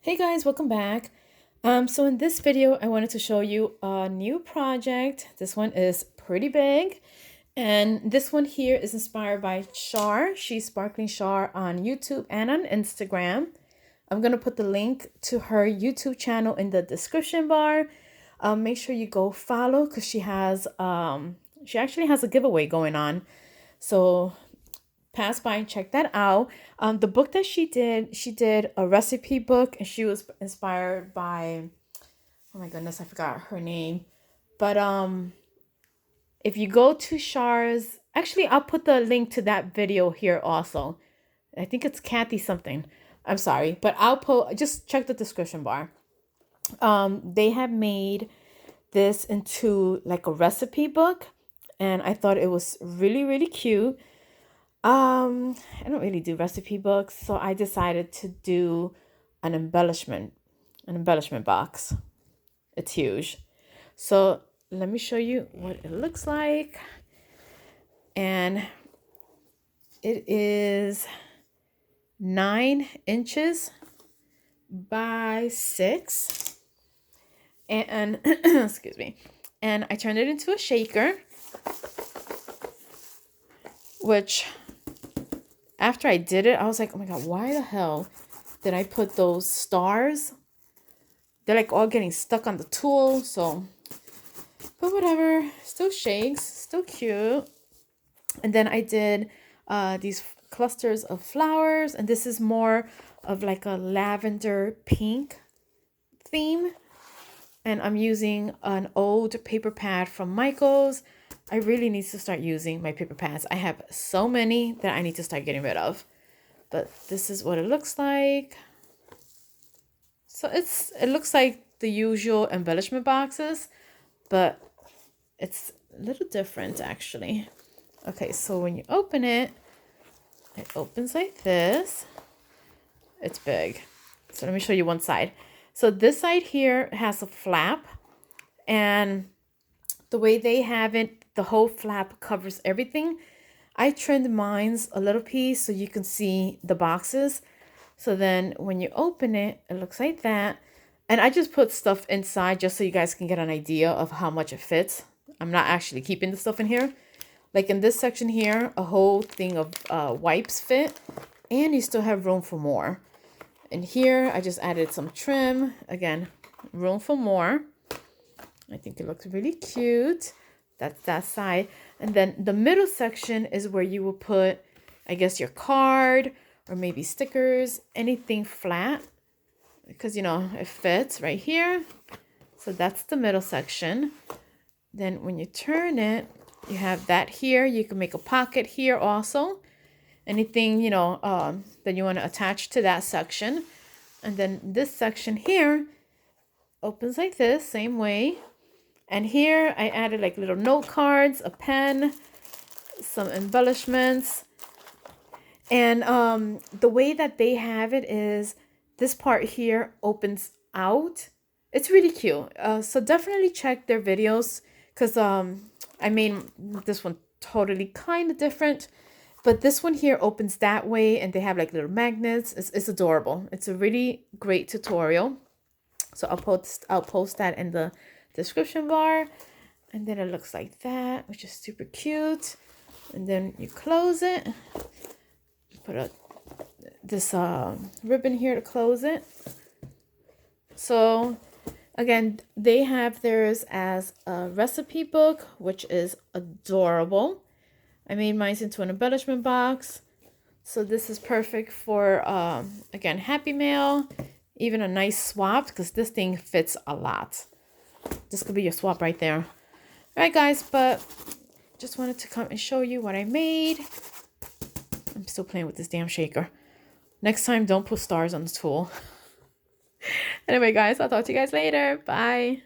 Hey guys, welcome back. So in this video, I wanted to show you a new project. This one is pretty big. And this one here is inspired by Char. She's Sparkling Char on YouTube and on Instagram. I'm going to put the link to her YouTube channel in the description bar. Make sure you go follow because she actually has a giveaway going on. So pass by and check that out. The book that she did a recipe book, and she was inspired by, oh my goodness, I forgot her name. But if you go to Char's, actually I'll put the link to that video here also. I think it's Kathy something. I'm sorry, but just check the description bar. They have made this into like a recipe book, and I thought it was really, really cute. I don't really do recipe books, so I decided to do an embellishment box. It's huge. So let me show you what it looks like. And it is 9 inches by 6. And excuse me. And I turned it into a shaker, which after I did it, I was like, oh my God, why the hell did I put those stars? They're like all getting stuck on the tool. So, but whatever, still shakes, still cute. And then I did these clusters of flowers. And this is more of like a lavender pink theme. And I'm using an old paper pad from Michael's. I really need to start using my paper pads. I have so many that I need to start getting rid of. But this is what it looks like. So it looks like the usual embellishment boxes, but it's a little different actually. Okay, so when you open it, it opens like this. It's big. So let me show you one side. So this side here has a flap, and the way they have it, the whole flap covers everything. I trimmed mine's a little piece so you can see the boxes. So then when you open it, it looks like that. And I just put stuff inside just so you guys can get an idea of how much it fits. I'm not actually keeping the stuff in here. Like in this section here, a whole thing of wipes fit. And you still have room for more. And here, I just added some trim. Again, room for more. I think it looks really cute. That's that side. And then the middle section is where you will put, I guess, your card or maybe stickers, anything flat. Because, you know, it fits right here. So that's the middle section. Then when you turn it, you have that here. You can make a pocket here also. Anything, you know, that you want to attach to that section. And then this section here opens like this, same way. And here I added like little note cards, a pen, some embellishments. And the way that they have it is this part here opens out. It's really cute. So definitely check their videos because I made this one totally kind of different. But this one here opens that way, and they have like little magnets. It's adorable. It's a really great tutorial. So I'll post that in the description bar. And then it looks like that, which is super cute. And then you close it. Put this ribbon here to close it. So again, they have theirs as a recipe book, which is adorable. I made mine into an embellishment box. So this is perfect for, again, Happy Mail. Even a nice swap, because this thing fits a lot. This could be your swap right there. All right, guys, but just wanted to come and show you what I made. I'm still playing with this damn shaker. Next time, don't put stars on the tool. Anyway, guys, I'll talk to you guys later. Bye.